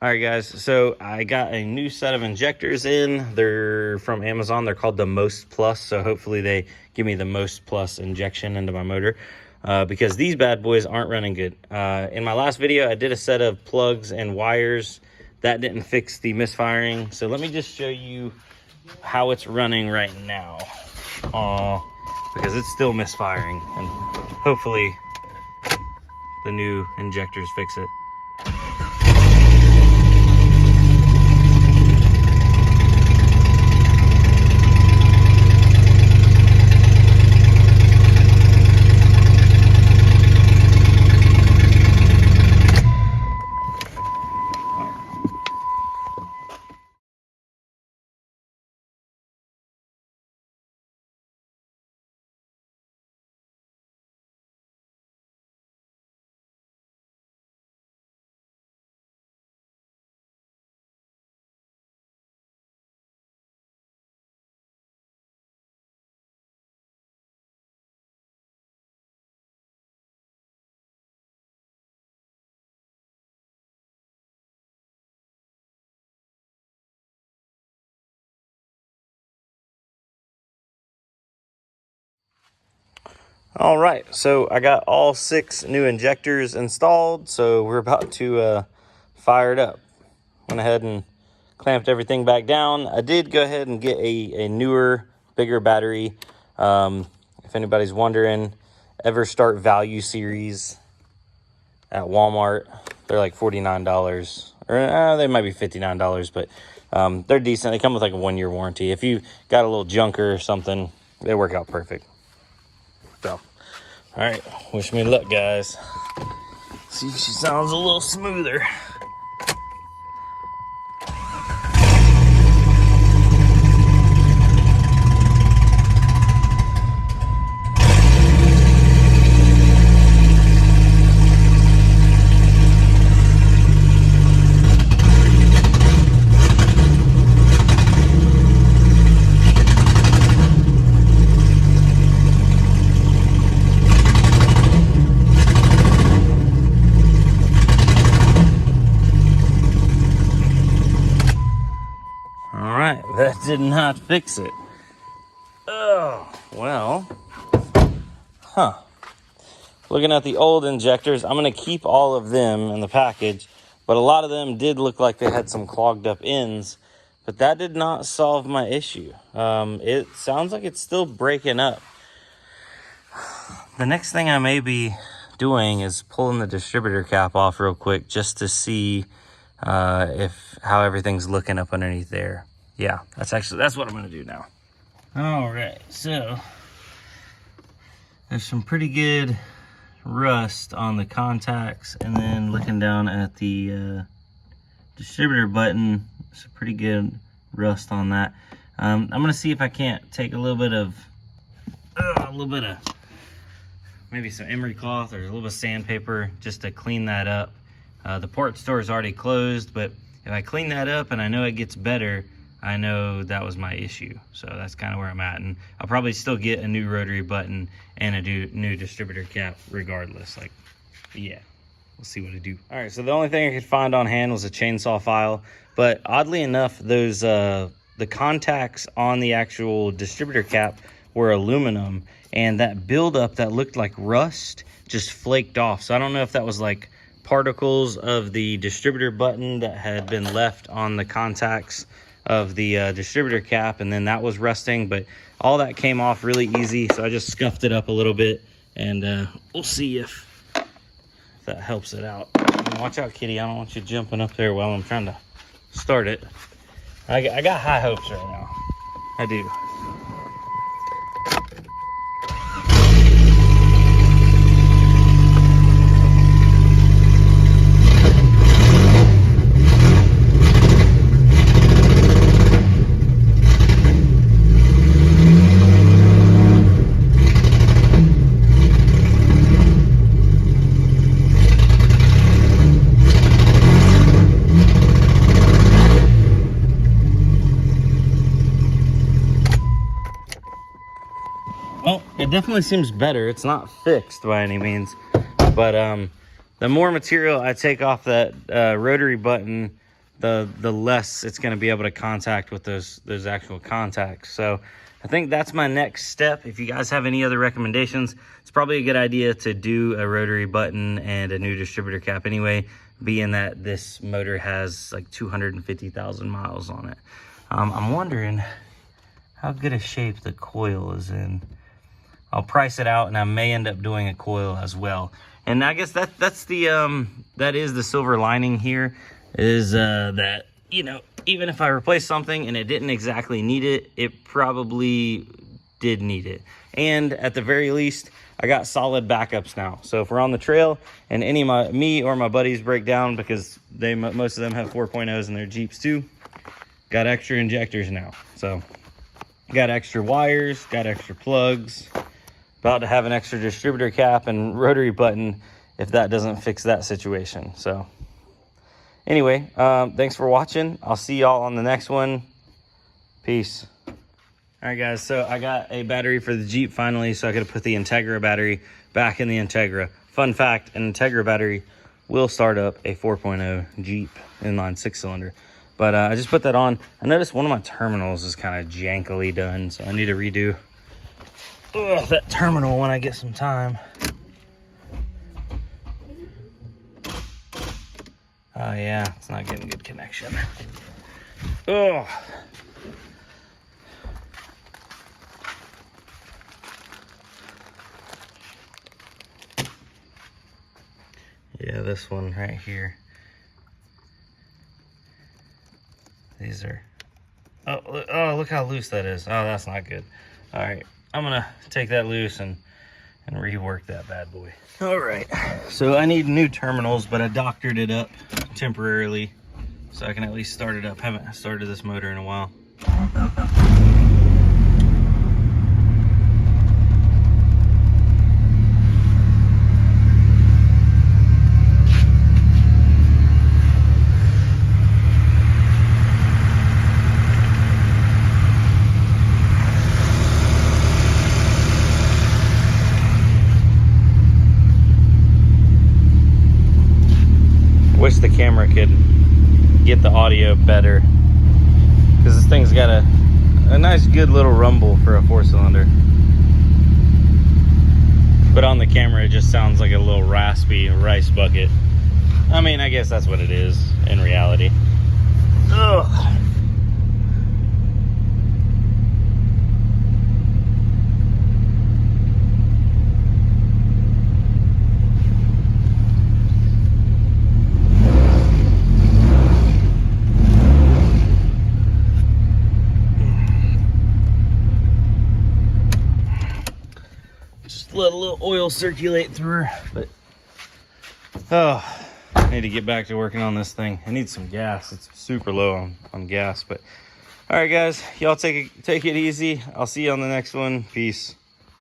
All right, guys, so I got a new set of injectors in. They're from Amazon. They're called the Most Plus, so hopefully they give me the Most Plus injection into my motor because these bad boys aren't running good. In my last video, I did a set of plugs and wires. That didn't fix the misfiring, so let me just show you how it's running right now because it's still misfiring, and hopefully the new injectors fix it. All right, so I got all 6 new injectors installed, so we're about to fire it up. Went ahead and clamped everything back down. I did go ahead and get a newer, bigger battery. If anybody's wondering, Start Value Series at Walmart. They're like $49, or they might be $59, but they're decent. They come with like a 1-year warranty. If you got a little junker or something, they work out perfect. So. All right, wish me luck, guys. See if she sounds a little smoother. All right, that did not fix it. Oh, well, looking at the old injectors, I'm going to keep all of them in the package, but a lot of them did look like they had some clogged up ends, but that did not solve my issue. It sounds like it's still breaking up. The next thing I may be doing is pulling the distributor cap off real quick just to see how everything's looking up underneath there. Yeah, that's what I'm going to do now. All right, so there's some pretty good rust on the contacts, and then looking down at the distributor button, it's a pretty good rust on that. I'm gonna see if I can't take a little bit of maybe some emery cloth or a little bit of sandpaper just to clean that up. The part store is already closed, but if I clean that up and I know it gets better, I know that was my issue. So that's kind of where I'm at, and I'll probably still get a new rotary button and a new distributor cap regardless. Like, yeah, we'll see what I do. All right, so the only thing I could find on hand was a chainsaw file, but oddly enough, those the contacts on the actual distributor cap were aluminum, and that buildup that looked like rust just flaked off. So I don't know if that was like particles of the distributor button that had been left on the contacts of the distributor cap, and then that was rusting, but all that came off really easy, so I just scuffed it up a little bit, and we'll see if that helps it out. And watch out, kitty, I don't want you jumping up there while I'm trying to start it. I got high hopes right now. I do. Well, it definitely seems better. It's not fixed by any means, but the more material I take off that rotary button, the less it's going to be able to contact with those actual contacts. So I think that's my next step. If you guys have any other recommendations, it's probably a good idea to do a rotary button and a new distributor cap anyway, being that this motor has like 250,000 miles on it. I'm wondering how good a shape the coil is in. I'll price it out, and I may end up doing a coil as well. And I guess that's the that is the silver lining here, is that, you know, even if I replace something and it didn't exactly need it, it probably did need it. And at the very least, I got solid backups now. So if we're on the trail and any of me or my buddies break down, because most of them have 4.0s in their Jeeps too, got extra injectors now. So got extra wires, got extra plugs, about to have an extra distributor cap and rotary button if that doesn't fix that situation. So anyway, thanks for watching. I'll see y'all on the next one. Peace. All right, guys, so I got a battery for the Jeep finally, so I could put the Integra battery back in the Integra. Fun fact, an Integra battery will start up a 4.0 Jeep inline 6-cylinder. But I just put that on. I noticed one of my terminals is kind of jankily done, so I need to redo that terminal when I get some time. Oh yeah, it's not getting good connection. Oh. Yeah, this one right here. These are, oh, look how loose that is. Oh, that's not good. All right, I'm gonna take that loose and rework that bad boy. All right, so I need new terminals, but I doctored it up temporarily so I can at least start it up. Haven't started this motor in a while. Wish the camera could get the audio better, because this thing's got a nice good little rumble for a 4-cylinder, but on the camera it just sounds like a little raspy rice bucket. I mean, I guess that's what it is in reality. Ugh. Let a little oil circulate through her, but I need to get back to working on this thing. I need some gas. It's super low on gas. But all right, guys, y'all take it easy. I'll see you on the next one. Peace.